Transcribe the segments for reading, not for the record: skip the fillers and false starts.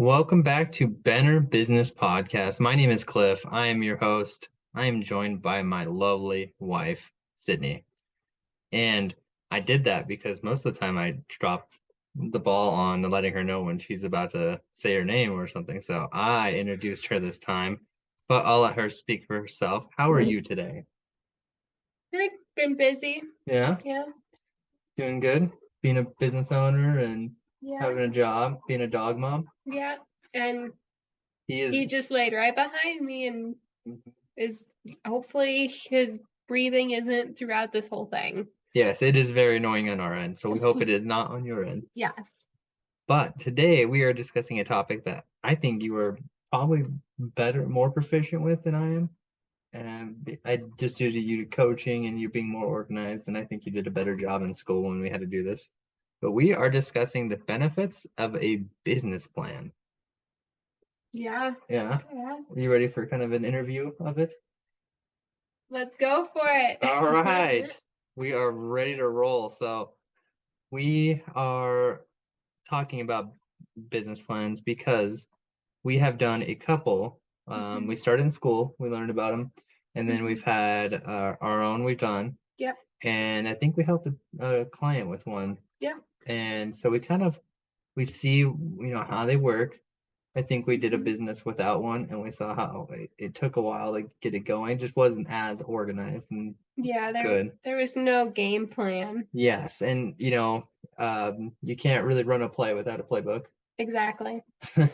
Welcome back to Benner Business Podcast. My name is Cliff. I am your host. I am joined by my lovely wife, Sydney. And I did that because most of the time I drop the ball on letting her know when she's about to say her name or something. So I introduced her this time, but I'll let her speak for herself. How are you today? I've been busy. Yeah, Yeah. doing good. Being a business owner and Yeah. having a job, being a dog mom. Yeah. And He he is. just laid right behind me and is hopefully his breathing isn't throughout this whole thing. Yes, it is very annoying on our end. So we hope it is not on your end. Yes. But today we are discussing a topic that I think you are probably better, more proficient with than I am. And I just due to you coaching and you being more organized, and I think you did a better job in school when we had to do this. But we are discussing the benefits of a business plan. Yeah. Yeah. Yeah. Are you ready for kind of an interview of it? Let's go for it. All right. We are ready to roll. So we are talking about business plans because we have done a couple. We started in school, we learned about them, and then we've had our own we've done, Yep. and I think we helped a client with one. Yep. And so we see how they work. I think we did a business without one, and we saw how it took a while to get it going. It just wasn't as organized and Yeah, good. there was no game plan. Yes, and you can't really run a play without a playbook. Exactly.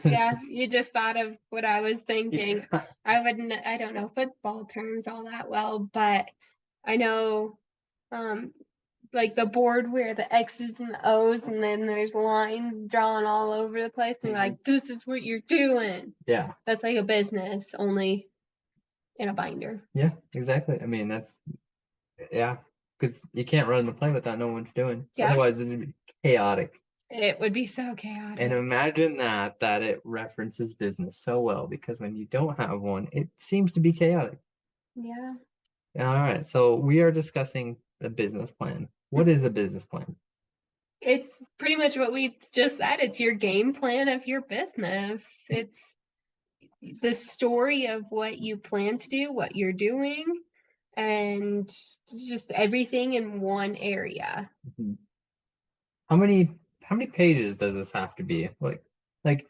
Yeah, you just thought of what I was thinking. Yeah. I don't know football terms all that well, but I know um like the board where the X's and the O's and then there's lines drawn all over the place and like this is what you're doing. Yeah. That's like a business only in a binder. Yeah, exactly. I mean, yeah, because you can't run the play without knowing what you're doing. Yeah. Otherwise, it would be chaotic. It would be so And chaotic. imagine that it references business so well because when you don't have one, it seems to be chaotic. Yeah. All right, so we are discussing the business plan. What is a business plan? It's pretty much what we just said. It's your game plan of your business. It's the story of what you plan to do, what you're doing, and just everything in one area. Mhm. How many pages does this have to be? Like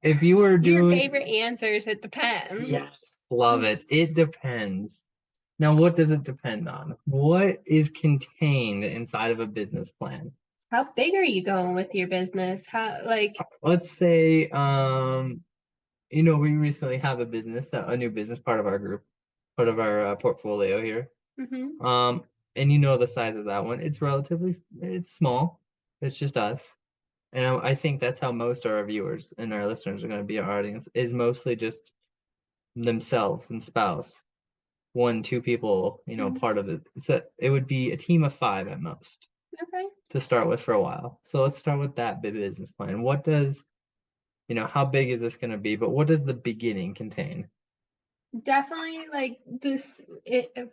if you were Your doing. favorite answers, it depends. Yes, love it. It depends. Now, what does it depend on? What is contained inside of a business plan? How big are you going with your business? Let's say, we recently have a business, a new business, part of our group, part of our portfolio here. Mhm. And the size of that one. It's small. It's just us. And I think that's how most of our viewers and our listeners are going to be our audience, is mostly just themselves and spouse. One, two people, part of it. So it would be a team of five at most Okay. to start with for a while. So let's start with that business plan. How big is this going to be? But what does the beginning contain? Definitely like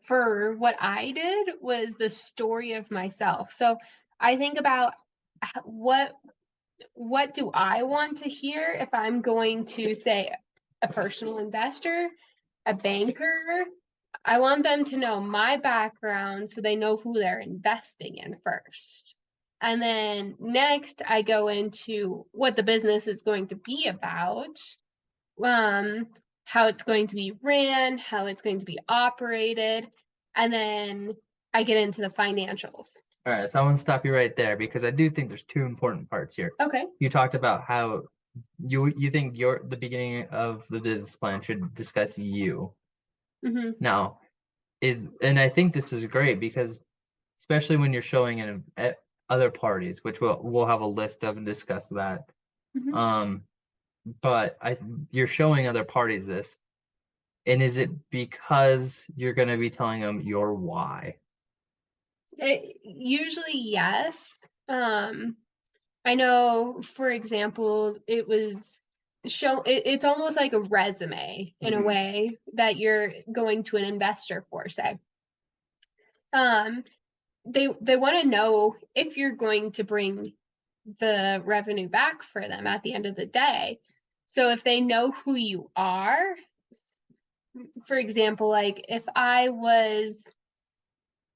for what I did was the story of myself. So I think about what do I want to hear if I'm going to say a personal investor, a banker. I want them to know my background so they know who they're investing in first. And then next, I go into what the business is going to be about, um, how it's going to be ran, how it's going to be operated, and then I get into the financials. All right, so I want to stop you right there because I do think there's two important parts here. Okay. You talked about how you think the beginning of the business plan should discuss you. Mm-hmm. Now, and I think this is great because especially when you're showing in at other parties, which we'll have a list of and discuss that. Mm-hmm. Um, but you're showing other parties this, and is it because you're going to be telling them your why? Usually, yes. I know, for example, it's almost like a resume in a way that you're going to an investor for, say. Um, they want to know if you're going to bring the revenue back for them at the end of the day. So if they know who you are, s- for example, like if I was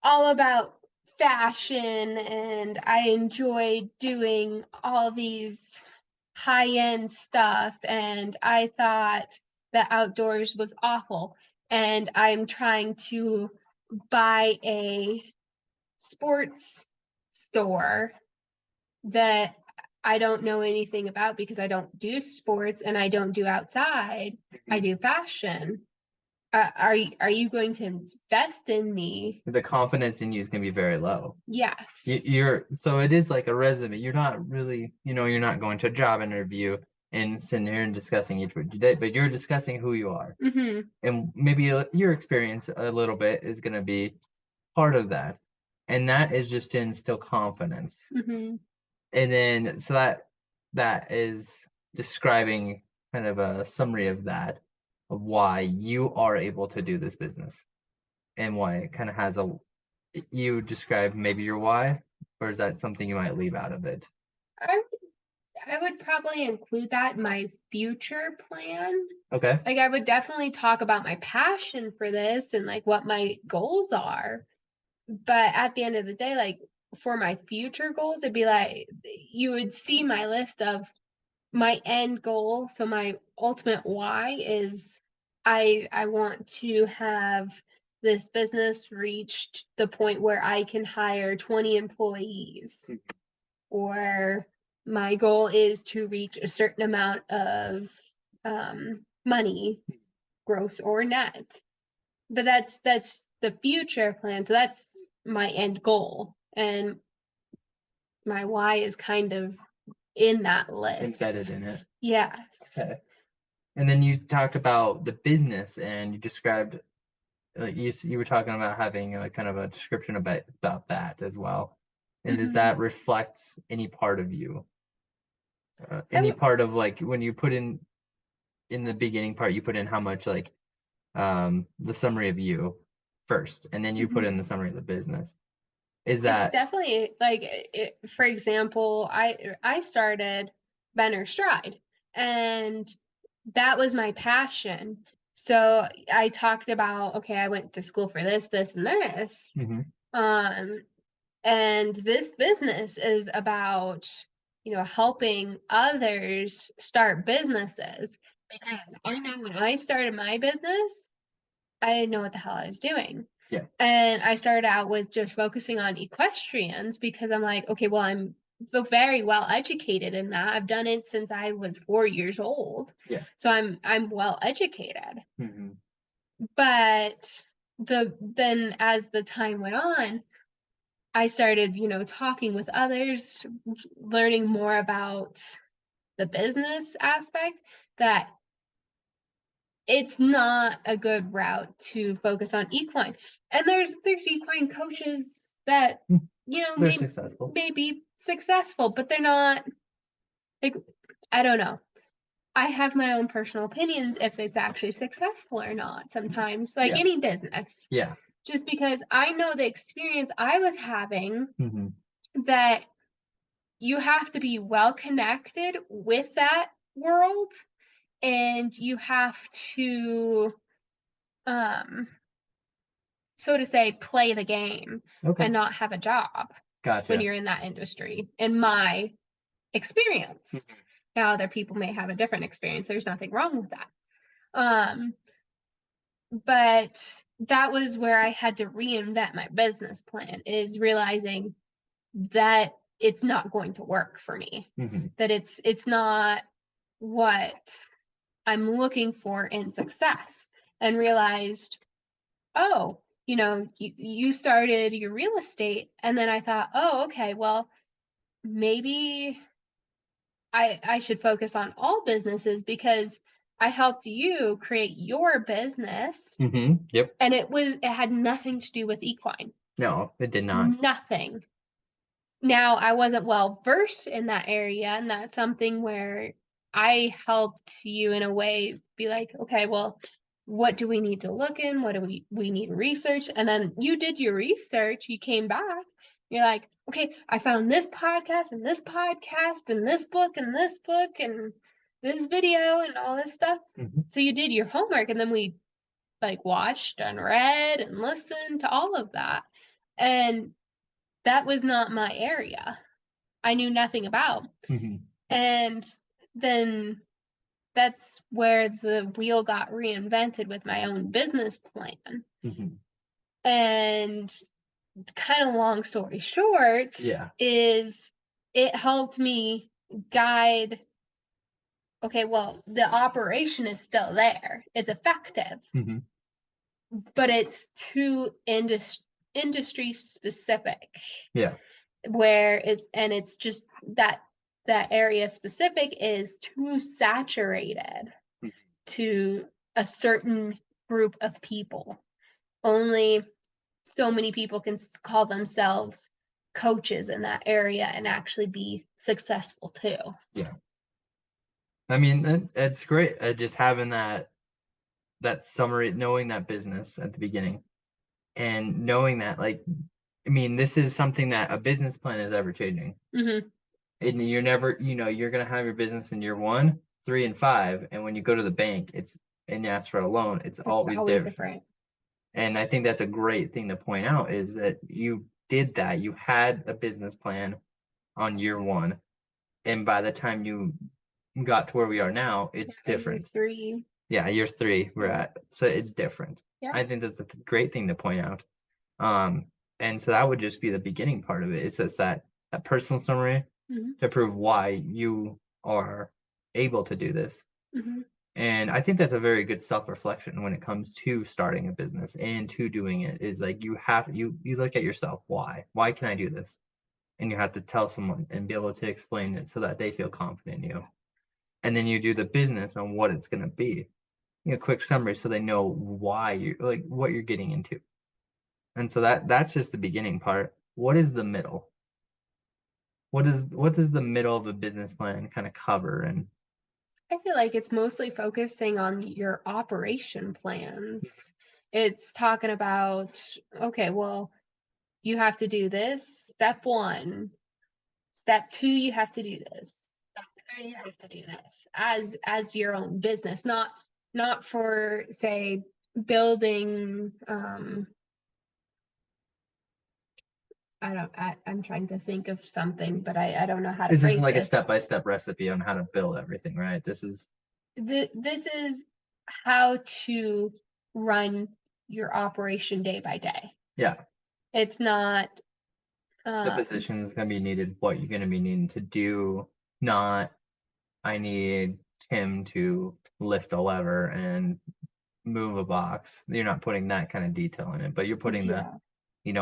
all about fashion and I enjoy doing all these high-end stuff and I thought that outdoors was awful and I'm trying to buy a sports store that I don't know anything about because I don't do sports and I don't do outside. I do fashion. Are you going to invest in me? The confidence in you is going to be very low. Yes. So it is like a resume. You're not really, you're not going to a job interview and sitting here and discussing each day, but you're discussing who you are. Mm-hmm. And maybe your experience a little bit is going to be part of that. And that is just to instill confidence. Mm-hmm. And then, so that is describing kind of a summary of that, of why you are able to do this business and why it kind of has you describe maybe your why, or is that something you might leave out of it? I I would probably include that in my future plan. Okay. Like I would definitely talk about my passion for this and like what my goals are. But at the end of the day, like for my future goals, it'd be like you would see my list of my end goal. So my ultimate why is I want to have this business reached the point where I can hire 20 employees, or my goal is to reach a certain amount of money, gross or net. But that's the future plan. So that's my end goal, and my why is kind of in that list. Embedded in it. Yes. Okay. And then you talked about the business, and you described, you were talking about having kind of a description about that as well. And does that reflect any part of you? Any part of like when you put in the beginning part, you put in how much like the summary of you first, and then you put in the summary of the business. Is It's that definitely like for example, I started Benner Stride, and that was my passion. So I talked about, okay, I went to school for this, this, and this. Um, and this business is about, helping others start businesses. Because I know when I started my business, I didn't know what the hell I was doing. Yeah. And I started out with just focusing on equestrians because I'm like, okay, well, I'm very well educated in that. I've done it since I was 4 years old. Yeah. So I'm well educated. Mm-hmm. But then as the time went on, I started, talking with others, learning more about the business aspect, that it's not a good route to focus on equine. And there's equine coaches that, They're successful. may be successful, but they're not, like, I don't know. I have my own personal opinions if it's actually successful or not sometimes, like any business. Yeah. Just because I know the experience I was having, Mm-hmm. that you have to be well connected with that world, and you have to so to say, play the game Okay. and not have a job Gotcha. when you're in that industry, in my experience. Now other people may have a different experience. There's nothing wrong with that. But that was where I had to reinvent my business plan, is realizing that it's not going to work for me. That it's not what I'm looking for in success, and realized, oh, you started your real estate. And then I thought, oh, okay, well, maybe I should focus on all businesses, because I helped you create your business. Yep. And it had nothing to do with equine. No, it did not. Nothing. Now, I wasn't well versed in that area, and that's something where I helped you in a way be like, okay, well, what do we need to look in? What do we need to research? And then you did your research, you came back, you're like, okay, I found this podcast and this podcast and this book and this book, and this video and all this stuff. Mhm. So you did your homework, and then we like watched and read and listened to all of that. And that was not my area. I knew nothing about. Mhm. And then that's where the wheel got reinvented with my own business plan. Mhm. And kind of long story short Yeah. is it helped me guide, okay, well, the operation is still there. It's effective, Mhm. but it's too industry specific, Yeah. where it's just that area specific is too saturated Mhm. to a certain group of people. Only so many people can call themselves coaches in that area and actually be successful too. Yeah. I mean, it's great, just having that summary, knowing that business at the beginning, and knowing that, like, I mean, this is something that a business plan is ever changing. Mm-hmm. And you're never, you're gonna have your business in year 1, 3, and 5, and when you go to the bank, and you ask for a loan, it's It's always always different. different. And I think that's a great thing to point out is that you did that. You had a business plan on year 1, and by the time you got to where we are now, it's Year different. 3. Yeah, year 3 we're Yeah. at, so it's different. Yeah. I think that's a great thing to point out. And so that would just be the beginning part of it. It's just that personal summary Mm-hmm. to prove why you are able to do this. Mm-hmm. And I think that's a very good self-reflection when it comes to starting a business and to doing it, is like you look at yourself, why can I do this? And you have to tell someone and be able to explain it so that they feel confident in you. And then you do the business on what it's going to be, quick summary so they know why you're like what you're getting into. And so that's just the beginning part. What is the middle? What does the middle of a business plan kind of cover? And I feel like it's mostly focusing on your operation plans. It's talking about, okay, well, you have to do this. Step 1. Step 2, you have to do this. Step 3, you have to do this as your own business, not for, say, building I'm trying to think of something, but I don't know how to this isn't phrase like a this. step-by-step recipe on how to build everything, right? This is This is how to run your operation day by day. yeah, It's not the position is going to be needed, what you're going to be needing to do, not I need Tim to lift a lever and move a box. You're not putting that kind of detail in it, but you're putting yeah.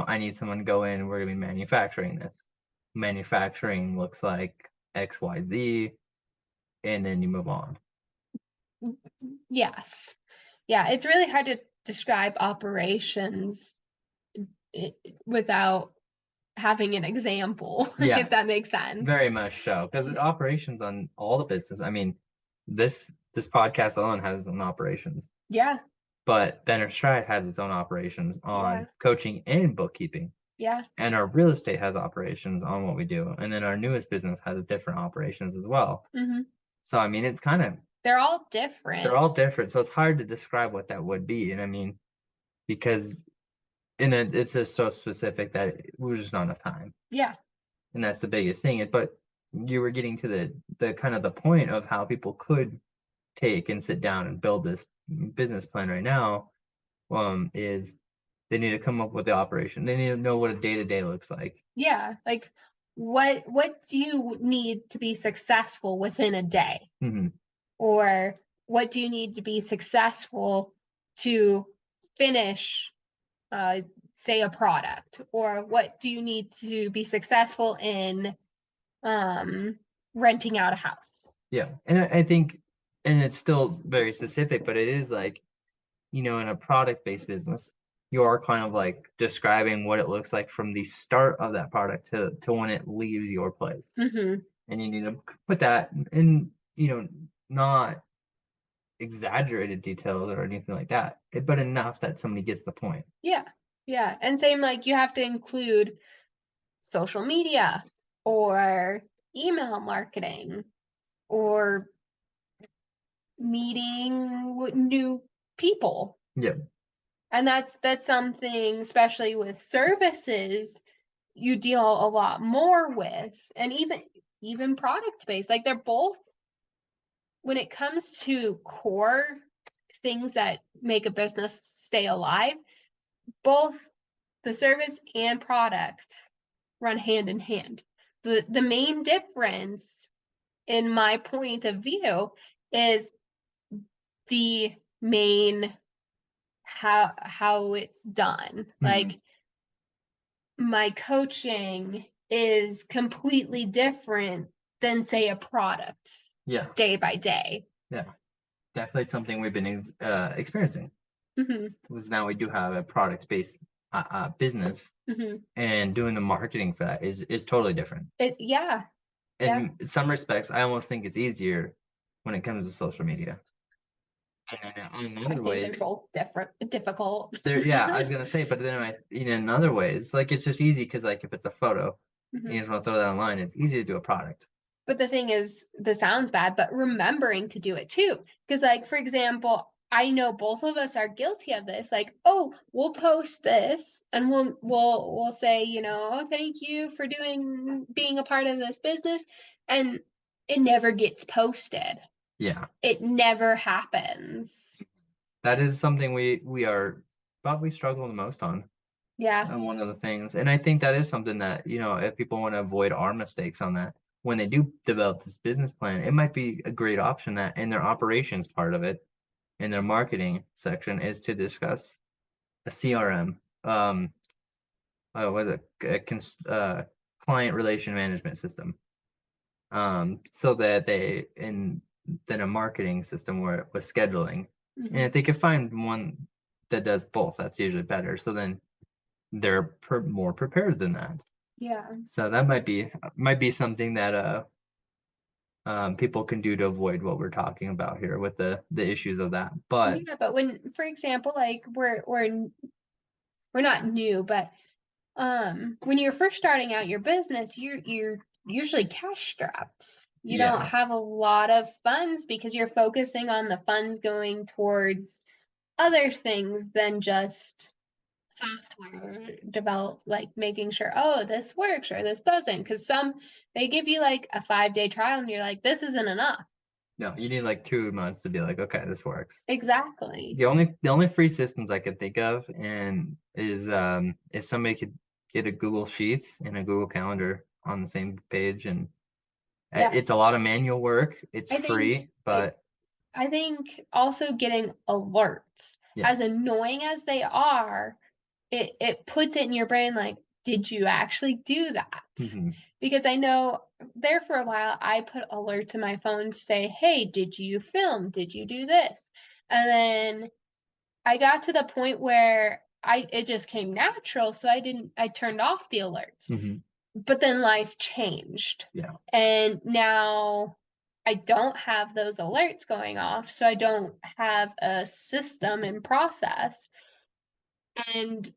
I need someone to go in, we're going to be manufacturing this. Manufacturing looks like XYZ, and then you move on. Yes. Yeah, it's really hard to describe operations without having an example, Yeah, if that makes sense. very much so. Because operations on all the business, I mean, this podcast alone has its own operations. Yeah. But Benner Stride has its own operations on Yeah. coaching and bookkeeping. Yeah. And our real estate has operations on what we do. And then our newest business has different operations as well. Mm-hmm. So, I mean, it's kind of, They're all different. they're all different. So it's hard to describe what that would be. And I mean, because it's just so specific that we're just not enough time. Yeah. And that's the biggest thing. But you were getting to the kind of the point of how people could take and sit down and build this business plan right now, is they need to come up with the operation. They need to know what a day-to-day looks like. Yeah. Like what do you need to be successful within a day? Mm-hmm. Or what do you need to be successful to finish, say, a product? Or what do you need to be successful in renting out a house? Yeah, and I think, and it's still very specific, but it is like, in a product-based business, you are kind of like describing what it looks like from the start of that product to when it leaves your place. Mm-hmm. And you need to put that in, not exaggerated details or anything like that, but enough that somebody gets the point. Yeah. Yeah. And same, like you have to include social media or email marketing or meeting new people. Yep. And that's something, especially with services, you deal a lot more with, and even product based. Like they're both, when it comes to core things that make a business stay alive, both the service and product run hand in hand. The main difference, in my point of view, is the main how it's done. Like my coaching is completely different than, say, a product Yeah. day by day. Yeah. Definitely something we've been experiencing. Mhm. Was now we do have a product-based business, Mhm. and doing the marketing for that is totally different. Yeah. In some respects, I almost think it's easier when it comes to social media. And then in I other think ways, they're both difficult. yeah, I was gonna say, but then in other ways, like it's just easy because like if it's a photo, Mhm. you just want to throw that online, it's easy to do a product. But the thing is, this sounds bad, but remembering to do it too. Because, like, for example, I know both of us are guilty of this. Like, oh, we'll post this and we'll say, oh, thank you for being a part of this business. And it never gets posted. Yeah, It never happens. that is something we are probably struggle the most on. Yeah. And one of the things, and I think that is something that if people want to avoid our mistakes on that, when they do develop this business plan, it might be a great option that in their operations part of it, in their marketing section, is to discuss a CRM. Was it client relation management system? So that then a marketing system where with scheduling, and if they could find one that does both, that's usually better. So then they're more prepared than that. Yeah. So that might be something that people can do to avoid what we're talking about here with the issues of that. But Yeah, but when, for example, like we're not new, but when you're first starting out your business, you're usually cash strapped. You don't yeah, have a lot of funds because you're focusing on the funds going towards other things than just software develop, like making sure, oh, this works or this doesn't. Because some, they give you like a 5-day trial and you're like, this isn't enough. no, you need like 2 months to be like, okay, this works. Exactly. The only free systems I could think of and is if somebody could get a Google Sheets and a Google Calendar on the same page, and Yeah. it's a lot of manual work. It's I think free, but I think also getting alerts, as yes. annoying as they are, it puts it in your brain like, did you actually do that? Mhm. Because I know there for a while I put alerts in my phone to say, hey, did you film? Did you do this? And then I got to the point where it just came natural, so I turned off the alerts. Mhm. But then life changed. Yeah. And now I don't have those alerts going off, so I don't have a system and process. And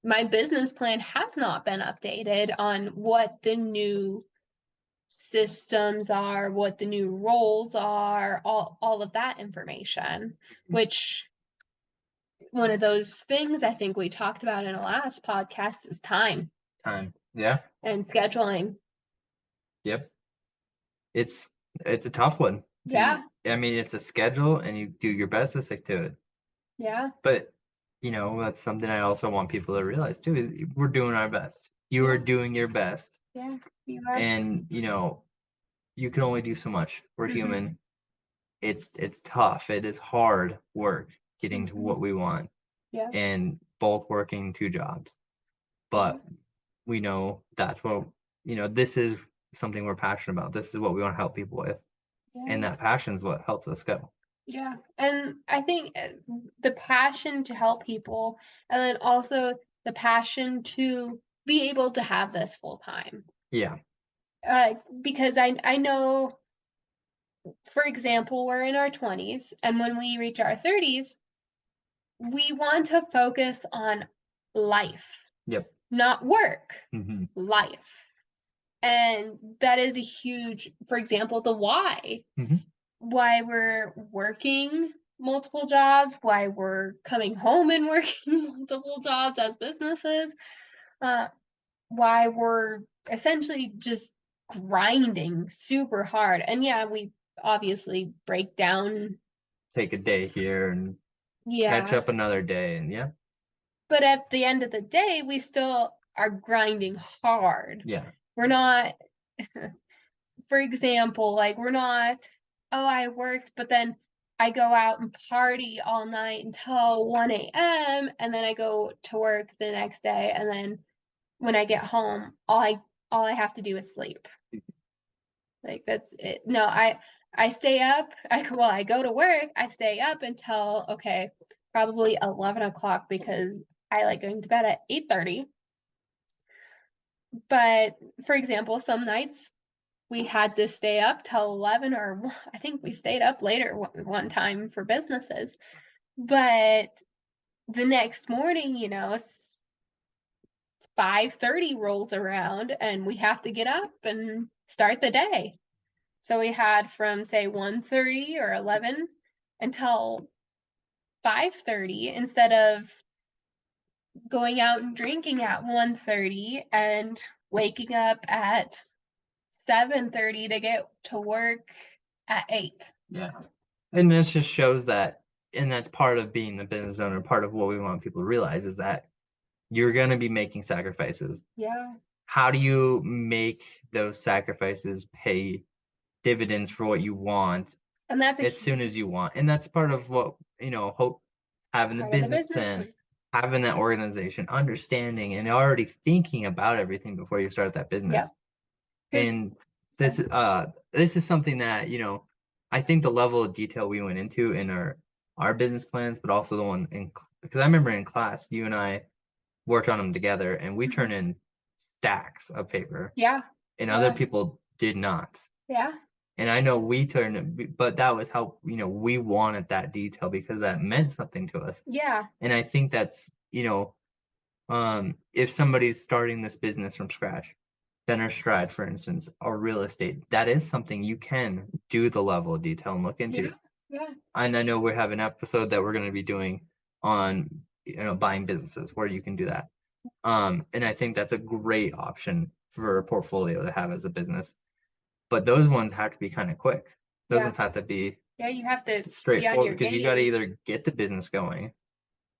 my business plan has not been updated on what the new systems are, what the new roles are, all of that information, which one of those things I think we talked about in a last podcast is time Time. Yeah. and scheduling. Yep. It's a tough one. Yeah. I mean, it's a schedule, and you do your best to stick to it. Yeah. But that's something I also want people to realize too, is we're doing our best. You are Yeah. doing your best, Yeah. You are. and you can only do so much. We're Mhm. human. It's tough. It is hard work getting to Mhm. what we want, Yeah. and both working 2 jobs. But we know that's what this is something we're passionate about. This is what we want to help people with, and Yeah. that passion is what helps us go. Yeah. And I think the passion to help people, and then also the passion to be able to have this full time. Yeah. Because I know, for example, we're in our 20s, and when we reach our 30s, we want to focus on life, Yep. not work, Hmm. life. And that is a huge, for example, the why. Mhm. why we're working multiple jobs, why we're coming home and working multiple jobs as businesses, uh, why we're essentially just grinding super hard. And yeah, we obviously break down. Take a day here and catch Yeah. up another day, and yeah, But at the end of the day, we still are grinding hard. yeah, We're not, for example, like we're not, oh, I worked, but then I go out and party all night until 1 a.m. and then I go to work the next day, and then when I get home, all I have to do is sleep. Like that's it. No, I stay up. I go to work. I stay up until okay, probably 11 o'clock because I like going to bed at 8:30. But for example, some nights we had to stay up till 11, or I think we stayed up later one time for businesses. But the next morning, 5:30 rolls around and we have to get up and start the day. So we had from say 1:30 or 11 until 5:30 instead of going out and drinking at 1:30 and waking up at 7:30 to get to work at 8. yeah. And this just shows that, and that's part of being the business owner. Part of what we want people to realize is that you're going to be making sacrifices. Yeah. How do you make those sacrifices pay dividends for what you want And that's a as soon as you want? And that's part of what, hope, having the part of the business business plan, plan. having that organization, understanding and already thinking about everything before you start that business. Yep. 'Cause- And this is something that, I think the level of detail we went into in our business plans, but also the one because I remember in class, you and I worked on them together and we turned in stacks of paper Yeah. and other Yeah. people did not. Yeah. And I know we turned it, but that was how, we wanted that detail because that meant something to us. Yeah. And I think that's, if somebody's starting this business from scratch, Benner Stride, for instance, or real estate, that is something you can do the level of detail and look into. Yeah. Yeah. And I know we have an episode that we're going to be doing on, buying businesses where you can do that. And I think that's a great option for a portfolio to have as a business. But those ones have to be kind of quick. Those Yeah. ones have to be Yeah. You have to be on straightforward your because you got to game. either get the business going,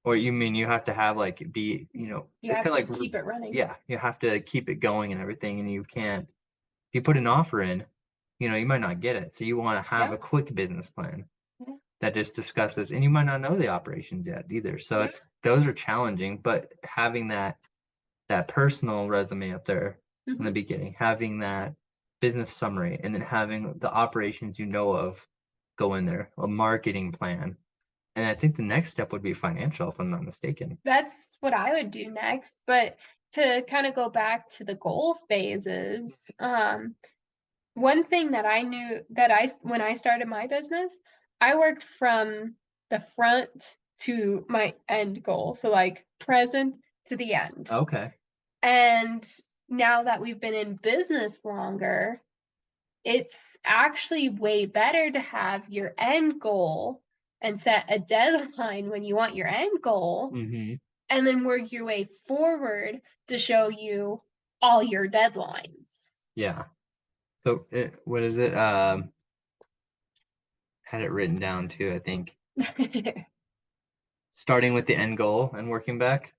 or you have to have like be, You it's have kind of to like keep it running. yeah, you have to keep it going and everything, and you can't. If you put an offer in, you might not get it. So you want to have Yeah. a quick business plan Yeah. that just discusses, and you might not know the operations yet either. So Yeah. those are challenging, but having that personal resume up there in the Mhm. beginning, having that business summary, and then having the operations of go in there, a marketing plan. And I think the next step would be financial, if I'm not mistaken. That's what I would do next. But to kind of go back to the goal phases, one thing that I knew that when I started my business, I worked from the front to my end goal. So like present to the end. Okay. And now that we've been in business longer, it's actually way better to have your end goal and set a deadline when you want your end goal, Mm-hmm. and then work your way forward to show you all your deadlines. Yeah. So what is it? Had it written down too, I think. Starting with the end goal and working back.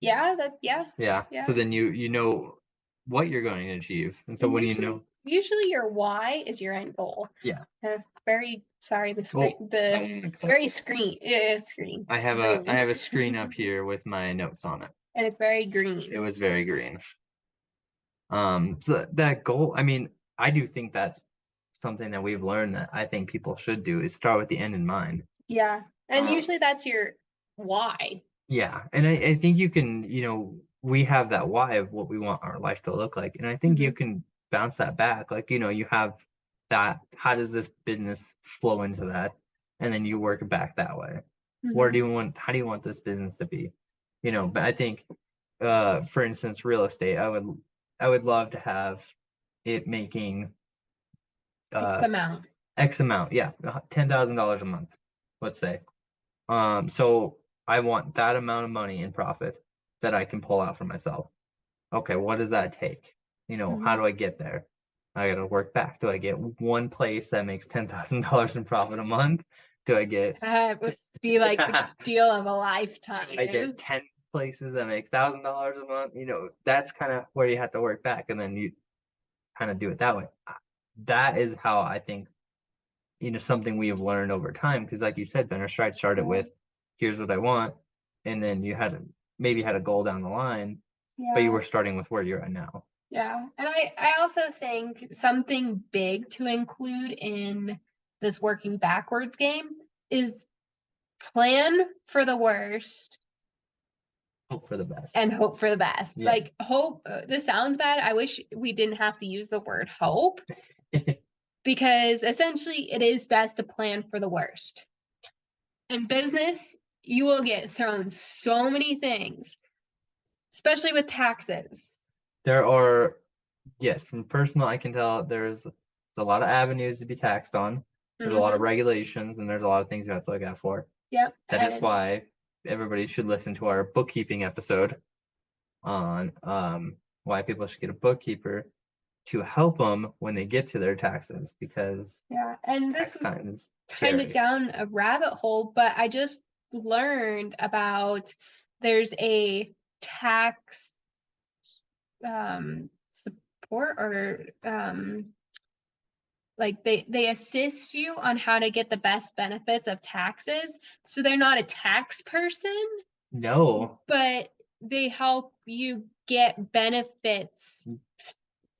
Yeah, Yeah. yeah. So then you know what you're going to achieve. And so And when you know, usually your why is your end goal. yeah. Very sorry, the screen, it's very screen. I have green. a screen up here with my notes on it. And it's very green. It was very green. So that goal, I mean, I do think that's something that we've learned that I think people should do is start with the end in mind. Yeah. And usually that's your why. Yeah. And I think you can, we have that why of what we want our life to look like. And I think you can bounce that back. Like, you have that, how does this business flow into that? And then you work back that way. How do you want this business to be? But I think, for instance, real estate, I would love to have it making X amount. X amount, yeah, $10,000 a month, let's say. So I want that amount of money in profit that I can pull out for myself. Okay, what does that take? How do I get there? I gotta work back. Do I get one place that makes $10,000 in profit a month? Do I get That would be like the deal of a lifetime. I get 10 places that make $1,000 a month? That's kind of where you have to work back, and then you kind of do it that way. That is how I think, something we have learned over time. Because, like you said, Benner Stride started with, here's what I want, and then you maybe had a goal down the line, but you were starting with where you're at now. Yeah. And I also think something big to include in this working backwards game is plan for the worst, hope for the best, and hope for the best. Yeah. Like hope, this sounds bad. I wish we didn't have to use the word hope because essentially it is best to plan for the worst. In business, you will get thrown so many things, especially with taxes. There are, yes, from personal, I can tell there's a lot of avenues to be taxed on. There's a lot of regulations, and there's a lot of things you have to look out for. Yep. That is why everybody should listen to our bookkeeping episode on why people should get a bookkeeper to help them when they get to their taxes, because and tax this time is kind of down a rabbit hole, but I just learned about there's a tax support, or like they assist you on how to get the best benefits of taxes. So they're not a tax person, No, but they help you get benefits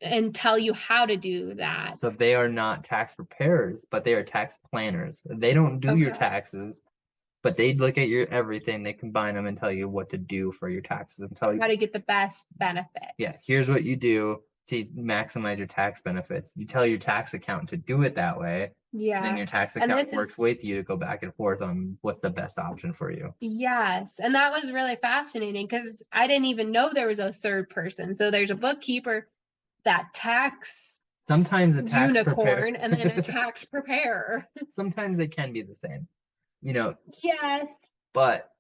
and tell you how to do that. so they are not tax preparers, but they are tax planners. They don't do your taxes, but they look at your everything, they combine them and tell you what to do for your taxes and tell you how to get the best benefits. Yeah, here's what you do to maximize your tax benefits. You tell your tax accountant to do it that way. Yeah. Then your tax accountant works with you to go back and forth on what's the best option for you. Yes. And that was really fascinating because I didn't even know there was a third person. So there's a bookkeeper, that tax sometimes a tax unicorn, and then a tax preparer. Sometimes they can be the same, Yes. But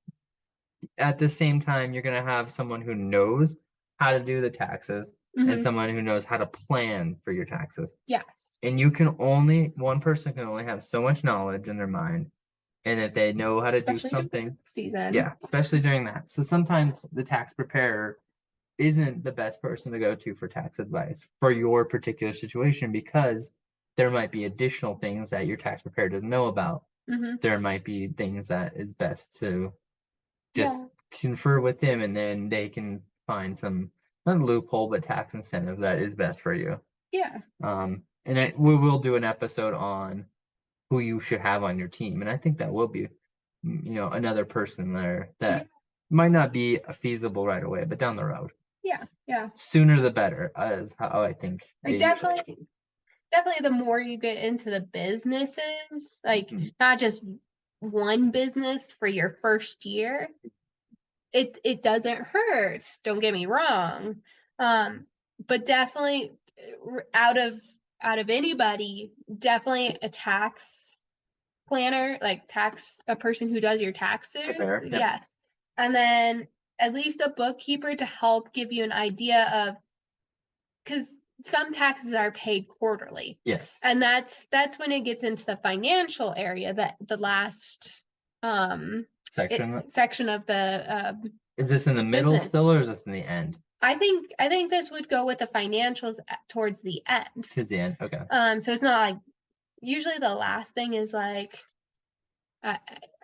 at the same time, you're going to have someone who knows how to do the taxes and someone who knows how to plan for your taxes. Yes. And one person can only have so much knowledge in their mind. And if they know how to do something, season. Yeah, especially during that. So sometimes the tax preparer isn't the best person to go to for tax advice for your particular situation, because there might be additional things that your tax preparer doesn't know about. There might be things that is best to just confer with them, and then they can find some, not loophole, but tax incentive that is best for you. Yeah. And we will do an episode on who you should have on your team, and I think that will be, another person there that might not be feasible right away, but down the road. Yeah. Sooner the better, is how I think. Definitely the more you get into the businesses, like not just one business for your first year, it doesn't hurt, don't get me wrong, but definitely out of anybody, definitely a tax planner, like a person who does your taxes. Yes. And then at least a bookkeeper to help give you an idea of, because some taxes are paid quarterly. Yes. And that's when it gets into the financial area, that the last section of the is this in the middle still, or is this in the end? I think this would go with the financials towards the end. Towards the end, okay. So it's not like, usually the last thing is like,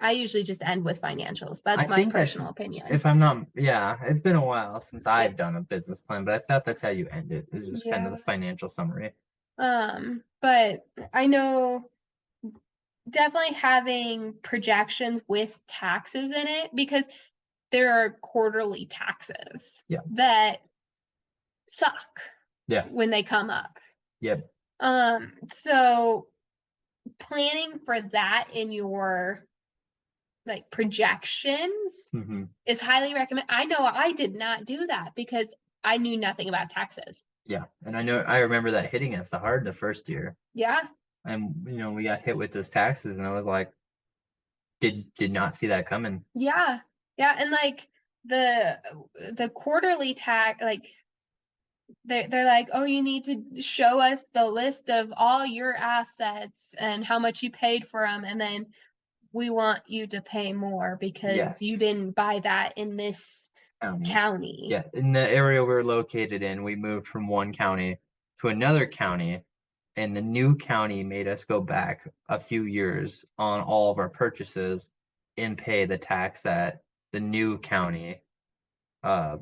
I usually just end with financials. That's my personal opinion. If I'm not, it's been a while since I've done a business plan, but I thought that's how you end it. Is just kind of the financial summary. But I know definitely having projections with taxes in it, because there are quarterly taxes that suck when they come up. Yep. So planning for that in your like projections is highly recommended. I know I did not do that because I knew nothing about taxes. Yeah, and I remember that hitting us hard the first year. Yeah. and we got hit with those taxes, and I was like, did not see that coming. Yeah. Yeah, and like the quarterly tax, like they're like, "Oh, you need to show us the list of all your assets and how much you paid for them, and then we want you to pay more because you Yes. didn't buy that in this county." Yeah, in the area we're located in, we moved from one county to another county, and the new county made us go back a few years on all of our purchases and pay the tax that the new county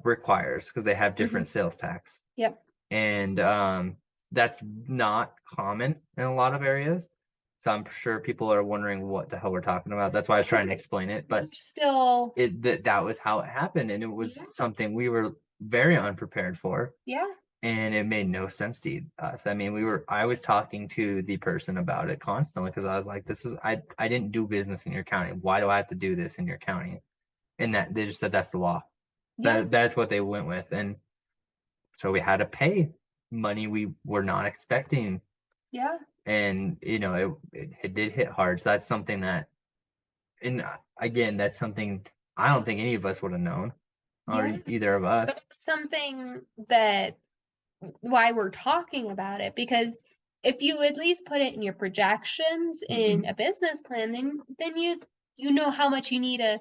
requires because they have different sales tax. Yep. And that's not common in a lot of areas. So I'm sure people are wondering what the hell we're talking about. That's why I was trying to explain it, but Still, that was how it happened, and it was yeah, something we were very unprepared for, yeah, and it made no sense to us. I mean, I was talking to the person about it constantly because I was like, I didn't do business in your county. Why do I have to do this in your county? And that they just said that's the law. yeah, That's what they went with, and so we had to pay money we were not expecting, yeah, and it did hit hard. So that's something that, and again, that's something I don't think any of us would have known, or yeah. either of But us. it's something that why we're talking about it, because if you at least put it in your projections in Mhm. a business plan, then you know how much you need to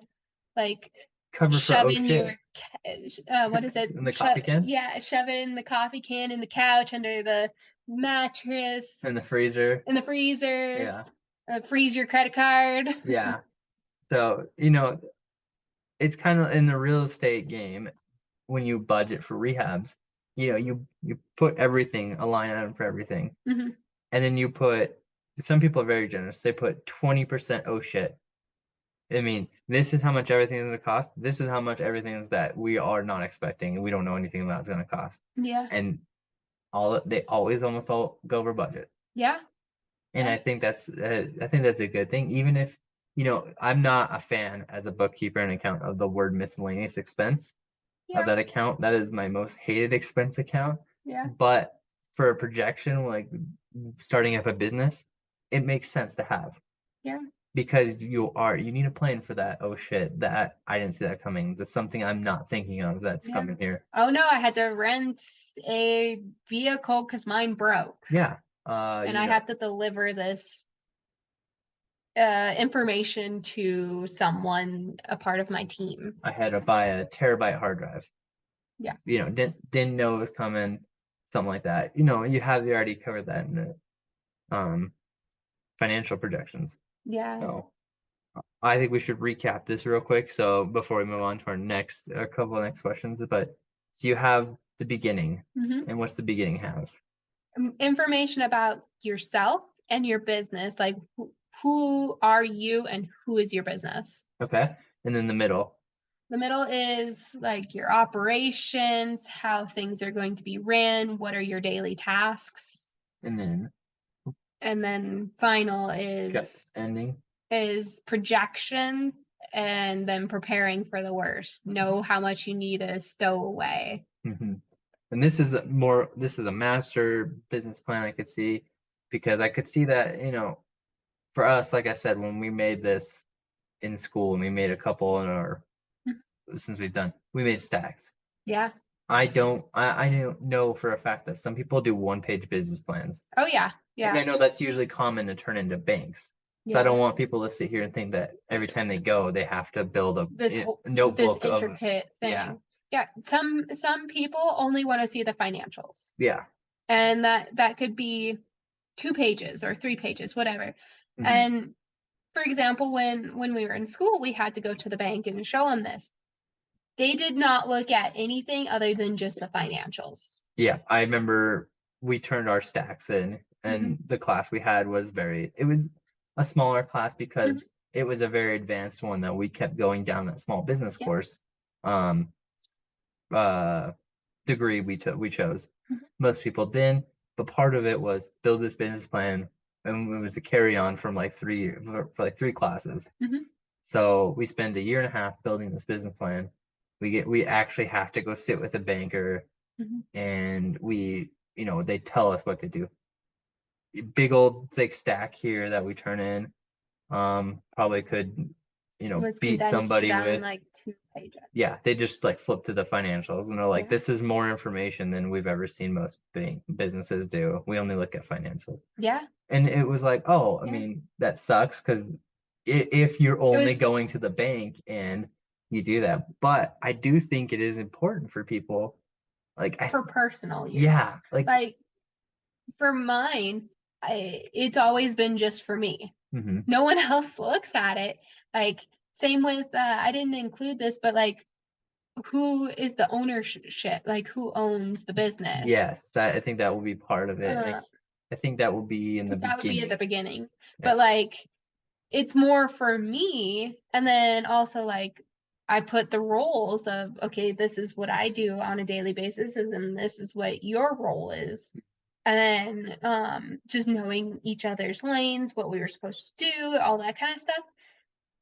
like Cover for shove oh in your shit what is it? in the coffee can, Yeah, shove it in the coffee can, in the couch, under the mattress, in the freezer. in the freezer, Yeah, freeze your credit card. yeah. So it's kind of in the real estate game when you budget for rehabs. You put everything, a line item for everything, Mhm. and then you put. Some people are very generous. They put 20% oh shit. I mean, this is how much everything is going to cost. This is how much everything is that we are not expecting and we don't know anything about is going to cost. Yeah, And they always almost all go over budget. yeah, And yeah, I think that's a good thing. Even if, I'm not a fan as a bookkeeper and account of the word miscellaneous expense of yeah, that account. That is my most hated expense account. yeah, But for a projection, like starting up a business, it makes sense to have yeah. because you need a plan for that. Oh shit, that I didn't see that coming. That's something I'm not thinking of that's Yeah. coming here. Oh no, I had to rent a vehicle because mine broke, Yeah. and I have to deliver this information to someone, a part of my team. I had to buy a terabyte hard drive. Yeah. Didn't know it was coming, something like that. You already covered that in the financial projections. Yeah. So I think we should recap this real quick. So before we move on to our a couple of next questions, but so you have the beginning, Hmm. and what's the beginning have? Information about yourself and your business, like who are you and who is your business. Okay, and then the middle, The middle is like your operations, how things are going to be ran, what are your daily tasks. and then And then final just ending. is projections, and then preparing for the worst. Know how much you need to stow away. Hmm. And this is a master business plan I could see, because I could see that, for us, like I said, when we made this in school and we made a couple in our, since we made stacks. Yeah. I don't know for a fact that some people do one-page business plans. Oh yeah. And I Yeah. know that's usually common to turn into banks. So I Yeah. don't want people to sit here and think that every time they go, they have to build This whole this notebook of, intricate yeah, thing. Yeah. Some people only want to see the financials. yeah. And that could be 2 pages or 3 pages, whatever. Mhm. And for example, when we were in school, we had to go to the bank and show them this. They did not look at anything other than just the financials. Yeah, I remember we turned our stacks in, Mhm. and the class we had it was a smaller class Mhm. because it was a very advanced one that we kept going down that small business Yeah. course um uh degree we chose. Mhm. Most people didn't, but part of it was build this business plan, and it was a carry on from like 3 years for like 3 classes. Mhm. So we spend a year and a half building this business plan. We actually have to go sit with a banker, Mhm. and they tell us what to do. big old thick stack here that we turn in. Probably could, Was beat condensed somebody down in with. like 2 pages. Yeah, they just like flip to the financials and they're like, Yeah. this is more information than we've ever seen most businesses do. We only look at financials. Yeah. And it was like, oh, I Yeah. mean, that sucks because if you're only was- going to the bank and you do that. But I do think it is important for people, like, For personal use. yeah, like for mine, it's always been just for me. mhm, No one else looks at it. Like, same with, I didn't include this, but like, who is the ownership? Like, who owns the business? yes, I think that will be part of it. Uh, I think that will be in the that would be at the beginning. beginning. Yeah. But like, it's more for me. And then also, like, I put the roles of, okay, this is what I do on a daily basis, and this is what your role is. And then just knowing each other's lanes, what we were supposed to do, all that kind of stuff.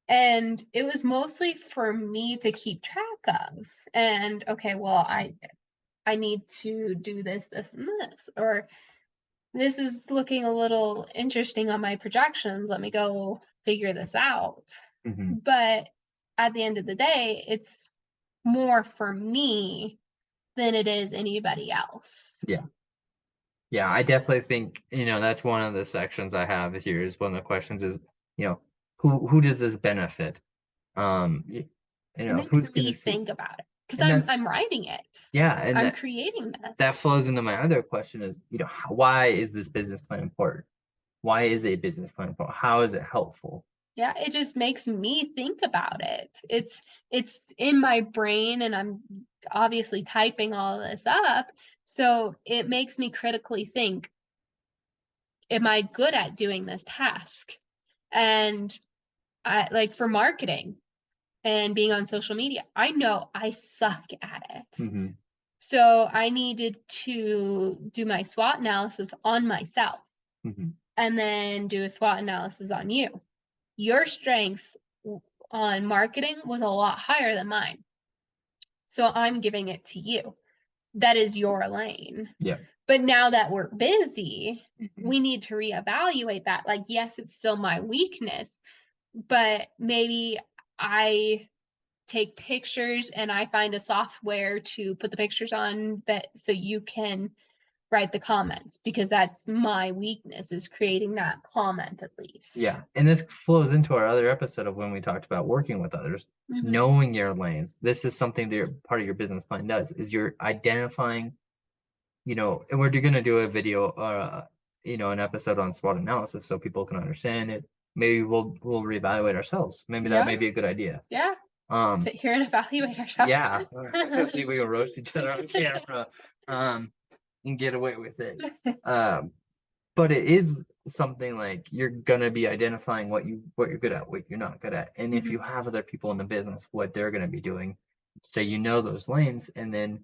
And it was mostly for me to keep track of. And okay, well, I need to do this, this, and this, or this is looking a little interesting on my projections. Let me go figure this out. Mhm. But at the end of the day, it's more for me than it is anybody else. Yeah. Yeah, I definitely think, that's one of the sections I have here is one of the questions is, who does this benefit? Who's It makes going me to see? think about it because And I'm writing it. yeah, and I'm that creating this. that flows into my other question is, why is this business plan important? Why is a business plan important? How is it helpful? Yeah, it just makes me think about it. It's in my brain and I'm obviously typing all this up. So it makes me critically think, am I good at doing this task? And I like for marketing and being on social media, I know I suck at it. Mm-hmm. So I needed to do my SWOT analysis on myself Mm-hmm. and then do a SWOT analysis on you. Your strength on marketing was a lot higher than mine. So I'm giving it to you. That is your lane. Yeah. But now that we're busy, Mhm. we need to reevaluate that. Like, yes, it's still my weakness, but maybe I take pictures and I find a software to put the pictures on that so you can write the comments because that's my weakness is creating that comment at least. Yeah, and this flows into our other episode of when we talked about working with others, knowing your lanes. This is something that part of your business plan does, is you're identifying, and we're going to do a video, an episode on SWOT analysis so people can understand it. Maybe we'll reevaluate ourselves. Maybe that may be a good idea. Yeah. Um, Sit here and evaluate ourselves. yeah, see if we can roast each other on camera, and get away with it. But it is something like you're gonna be identifying what you're good at, what you're not good at, and if you have other people in the business, what they're gonna be doing, so those lanes, and then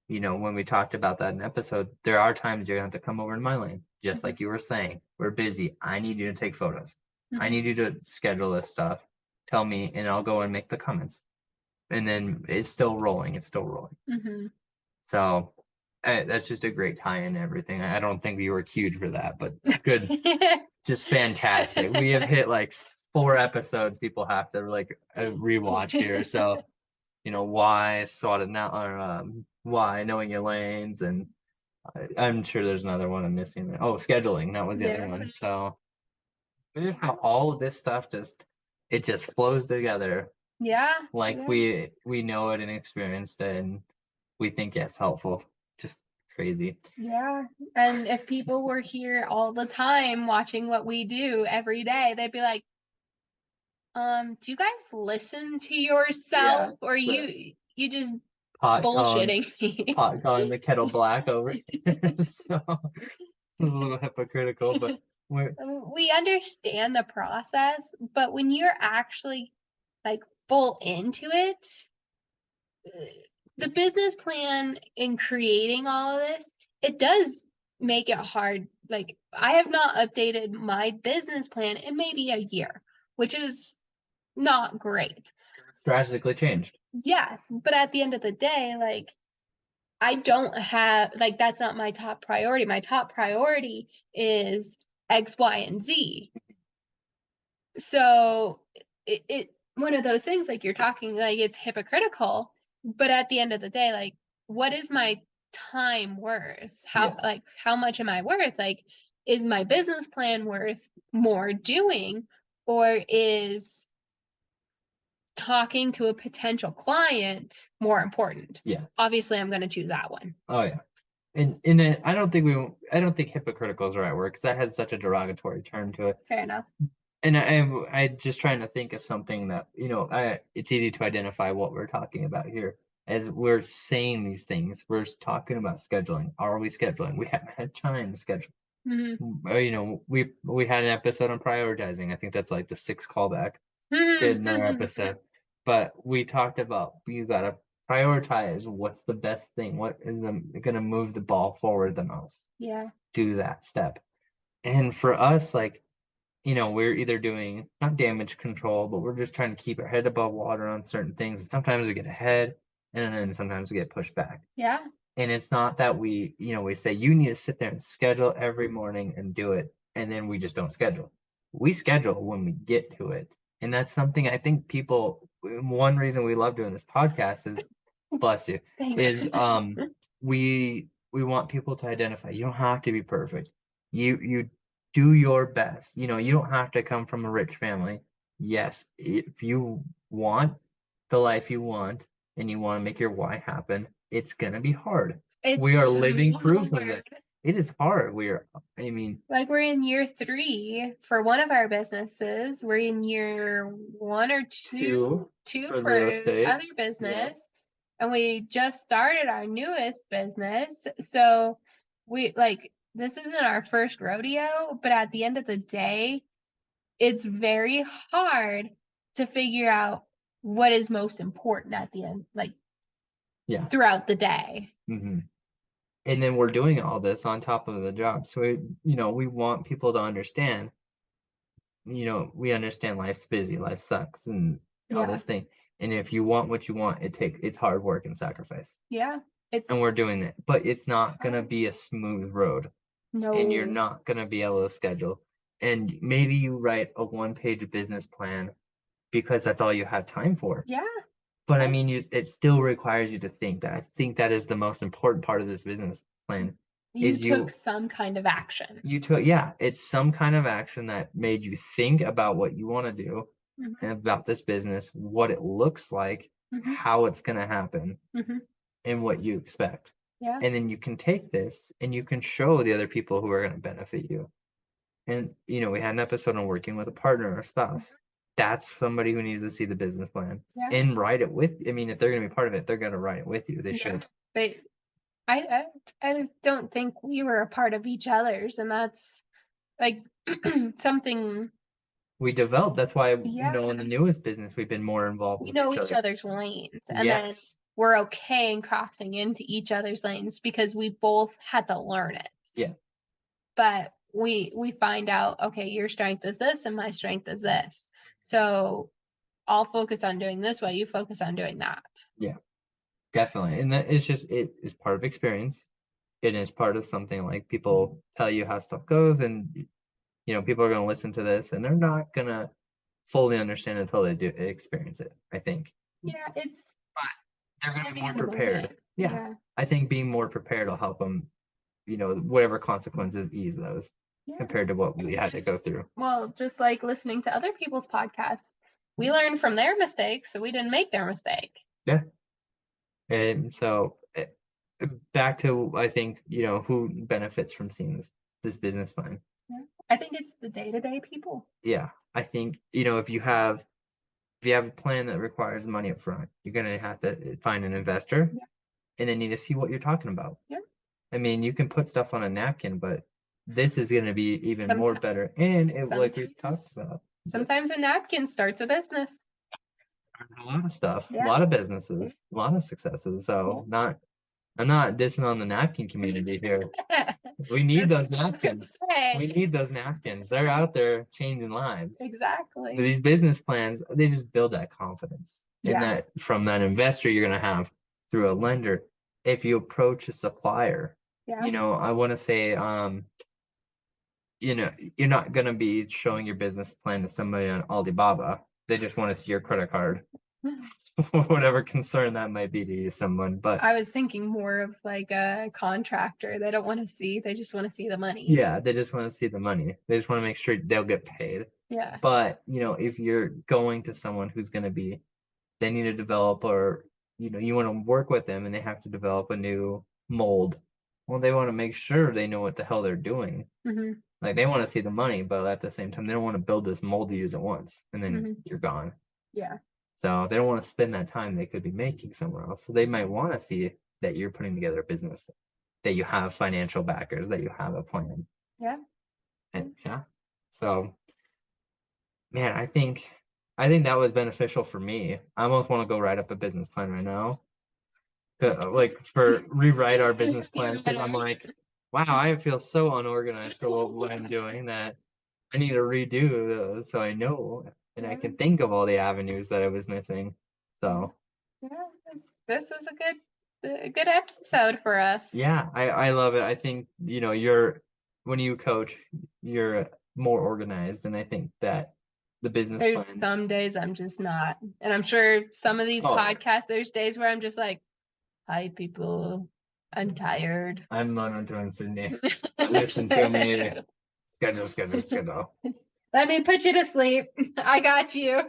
when we talked about that in episode, there are times you're gonna have to come over in my lane, just like you were saying. We're busy. I need you to take photos. I need you to schedule this stuff. Tell me, and I'll go and make the comments. And then it's still rolling. It's still rolling. So that's just a great tie-in and everything. I don't think you were cued for that, but good. Just fantastic. We have hit like 4 episodes people have to like rewatch here. So, why SWOT it now, or why knowing your lanes, and I'm sure there's another one I'm missing there. Oh, scheduling. That was the other one. So weird how all of this stuff it just flows together. Yeah. Like we know it and experienced it, and we think it's helpful. Just crazy. Yeah. And if people were here all the time watching what we do every day, they'd be like, do you guys listen to yourself? Or you just bullshitting me? Pot calling the kettle black over. So it's a little hypocritical, but we understand the process, but when you're actually like full into it, the business plan in creating all of this, it does make it hard. Like I have not updated my business plan in maybe a year, which is not great. It's drastically changed. Yes, but at the end of the day, like I don't have like that's not my top priority. My top priority is X, Y, and Z. So it one of those things, like you're talking, like it's hypocritical, but at the end of the day, like, what is my time worth? Yeah. How much am I worth? Like, is my business plan worth more doing, or is talking to a potential client more important? Yeah. Obviously, I'm going to choose that one. Oh yeah. And I don't think hypocritical is the right word because that has such a derogatory term to it. Fair enough. And I just trying to think of something that, it's easy to identify what we're talking about here. As we're saying these things, we're talking about scheduling. Are we scheduling? We haven't had time to schedule. We had an episode on prioritizing. I think that's like the sixth callback. Did another episode, but we talked about you gotta prioritize what's the best thing, what is gonna move the ball forward the most. Yeah. Do that step. And for us, like, we're either doing not damage control, but we're just trying to keep our head above water on certain things. And sometimes we get ahead and then sometimes we get pushed back. Yeah. And it's not that we say you need to sit there and schedule every morning and do it, and then we just don't schedule. We schedule when we get to it. And that's something I think people, one reason we love doing this podcast is, bless you, Thanks. is we want people to identify. You don't have to be perfect. You do your best. You don't have to come from a rich family. Yes, if you want the life you want and you want to make your why happen, it's gonna be hard. We are living proof of it. It is hard. Like, we're in year 3 for one of our businesses. We're in year 1 or 2 for for real estate. other business. And we just started our newest business. So this isn't our first rodeo, but at the end of the day, it's very hard to figure out what is most important at the end, throughout the day. Mm-hmm. And then we're doing all this on top of the job. So we want people to understand, we understand life's busy, life sucks, and all this thing. And if you want what you want, it's hard work and sacrifice. Yeah. And we're doing it, but it's not gonna be a smooth road. No. And you're not gonna be able to schedule. And maybe you write a 1-page business plan because that's all you have time for. Yeah. But I mean, it still requires you to think that. I think that is the most important part of this business plan. You took some kind of action. It's some kind of action that made you think about what you want to do and about this business, what it looks like, how it's going to happen, and what you expect. Yeah. And then you can take this and you can show the other people who are going to benefit you. And, we had an episode on working with a partner or spouse. That's somebody who needs to see the business plan and write it with. I mean, if they're going to be part of it, they're going to write it with you. They should. I don't think we were a part of each other's, and that's like something we developed. That's why, in the newest business, we've been more involved. We know each other's lanes, and then we're okay in crossing into each other's lanes because we both had to learn it. Yeah. But we find out, okay, your strength is this and my strength is this. So I'll focus on doing this while you focus on doing that. Yeah, definitely. And that is it is part of experience. It is part of something like people tell you how stuff goes, and people are going to listen to this and they're not going to fully understand until they do experience it, I think. Yeah, but they're going to be more prepared. Yeah. I think being more prepared will help them, whatever consequences, ease those compared to what we had to go through. Well, just like listening to other people's podcasts, we learned from their mistakes, so we didn't make their mistake. Yeah. And so back to, I think, who benefits from seeing this business plan. Yeah. I think it's the day-to-day people. Yeah. I think, if you have a plan that requires money up front, you're going to have to find an investor and then need to see what you're talking about. Yeah. I mean, you can put stuff on a napkin, but this is going to be even more better. And like we talked about. Sometimes a napkin starts a business. A lot of stuff, a lot of businesses, a lot of successes. So I'm not dissing on the napkin community here. We need those napkins. We need those napkins. They're out there changing lives. Exactly. But these business plans, they just build that confidence. And that from that investor you're going to have through a lender. If you approach a supplier, I want to say, you're not gonna be showing your business plan to somebody on Alibaba. They just want to see your credit card, whatever concern that might be to someone. But I was thinking more of like a contractor. They don't want to see, they just want to see the money. yeah, they just want to see the money. They just want to make sure they'll get paid. Yeah. But if you're going to someone who's gonna be, they need to develop, or you want to work with them and they have to develop a new mold. Well, they want to make sure they know what the hell they're doing. Mm-hmm. Like they want to see the money, but at the same time, they don't want to build this mold to use it once and then you're gone. Yeah. So they don't want to spend that time they could be making somewhere else. So they might want to see that you're putting together a business, that you have financial backers, that you have a plan. Yeah. And yeah. So man, I think that was beneficial for me. I almost want to go write up a business plan right now. Like rewrite our business plans, because I'm like, wow, I feel so unorganized for what I'm doing that I need to redo those so I know and I can think of all the avenues that I was missing. So yeah, this was a good episode for us. yeah, I love it. I think when you coach, you're more organized, and I think that the business There's plans. some days I'm just not, and I'm sure some of these podcasts, there's days where I'm just like, hi people, I'm tired. I'm monotone, Sydney. Listen to me. Schedule. Let me put you to sleep. I got you.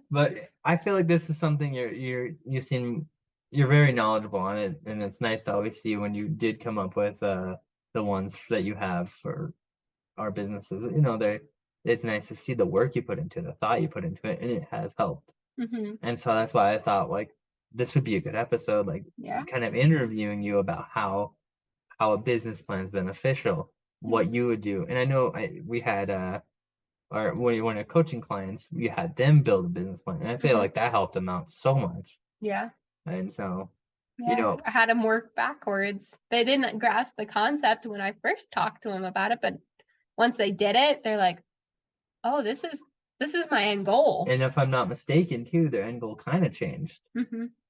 But I feel like this is something you seem, you're very knowledgeable on it, and it's nice to always see when you did come up with the ones that you have for our businesses. It's nice to see the work you put into it, the thought you put into it, and it has helped. And so that's why I thought like this would be a good episode, like kind of interviewing you about how a business plan is beneficial, what you would do. And I know we had or when you went to coaching clients, you had them build a business plan, and I feel like that helped them out so much. Yeah. And so I had them work backwards. They didn't grasp the concept when I first talked to them about it, but once they did it, they're like, oh, this is my end goal. And if I'm not mistaken too, their end goal kind of changed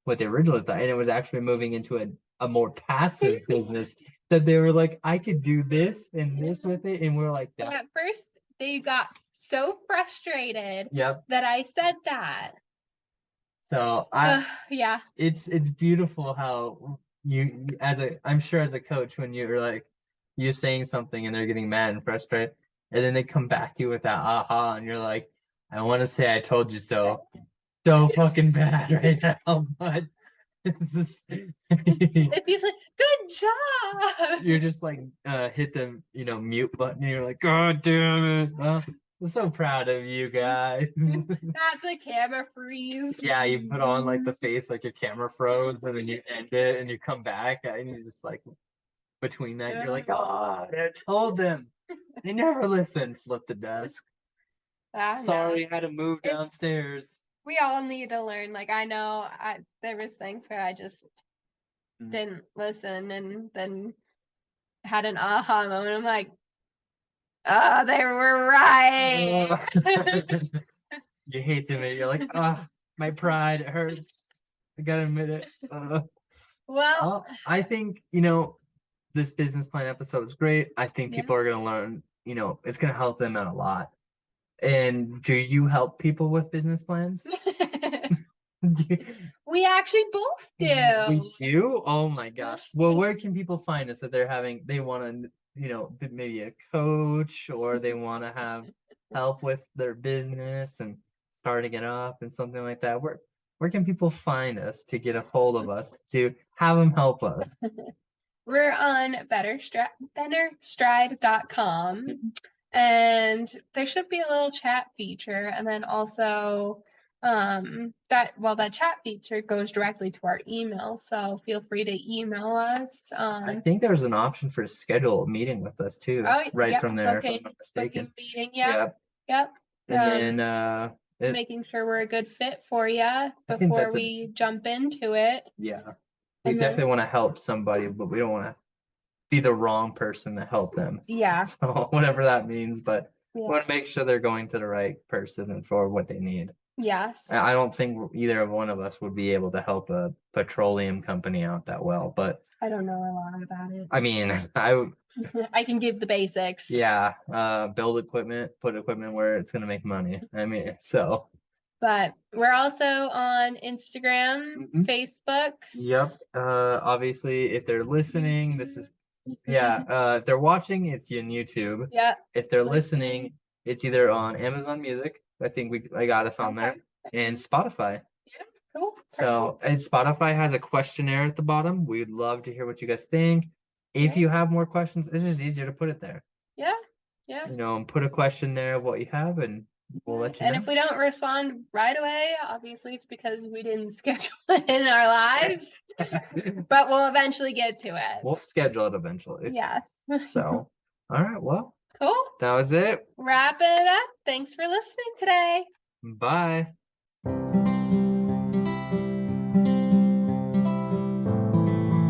what they originally thought, and it was actually moving into a more passive business, that they were like, I could do this and this with it, and we're like that. At first they got so frustrated that I said that. So yeah, it's beautiful how you I'm sure as a coach, when you're like, you're saying something and they're getting mad and frustrated, and then they come back to you with that aha, and you're like, I want to say I told you so fucking bad right now, but it's just it's usually good job. You're just like hit the mute button, and you're like, God damn it. I'm so proud of you guys. Not the camera freeze. Yeah, you put on like the face, like your camera froze, and then you end it and you come back, and you're just like, between that, you're like, oh, I told them. They never listened. Flip the desk. Sorry, I had to move downstairs. We all need to learn. Like, I know there was things where I just didn't listen, and then had an aha moment. I'm like, oh, they were right. You hate to admit it. You're like, oh, my pride, it hurts. I gotta admit it. Well, I think this business plan episode is great. I think people are gonna learn. It's gonna help them out a lot. And do you help people with business plans? We actually both do. We do? Oh my gosh. Well, where can people find us if they want to, maybe a coach, or they want to have help with their business and starting it up and something like that? Where can people find us to get a hold of us, to have them help us? We're on betterstride.com, and there should be a little chat feature, and then also that chat feature goes directly to our email, so feel free to email us. I think there's an option for to schedule a meeting with us too, from there, if I'm not mistaken. Meeting, yep. And then making sure we're a good fit for you before we jump into it. Yeah, we definitely want to help somebody, but we don't want to be the wrong person to help them. Yeah. So whatever that means, but we want to make sure they're going to the right person and for what they need. Yes. I don't think either of one of us would be able to help a petroleum company out that well, but I don't know a lot about it. I mean, I can give the basics. yeah, build equipment, put equipment where it's gonna make money. I mean, so But we're also on Instagram, Mhm. Facebook. Yep. Obviously, if they're listening, this is if they're watching, it's on YouTube. Yeah. If they're listening, it's either on Amazon Music. I think I got us on there, and Spotify. Yeah. Cool. So, and Spotify has a questionnaire at the bottom. We'd love to hear what you guys think. If Yeah. you have more questions, it's just easier to put it there. Yeah. Yeah. Put a question there of what you have, and we'll let you And know. if we don't respond right away, obviously it's because we didn't schedule it in our lives. But we'll eventually get to it. We'll schedule it eventually. Yes. So, all right. Well, Cool. that was it. Wrap it up. Thanks for listening today. Bye.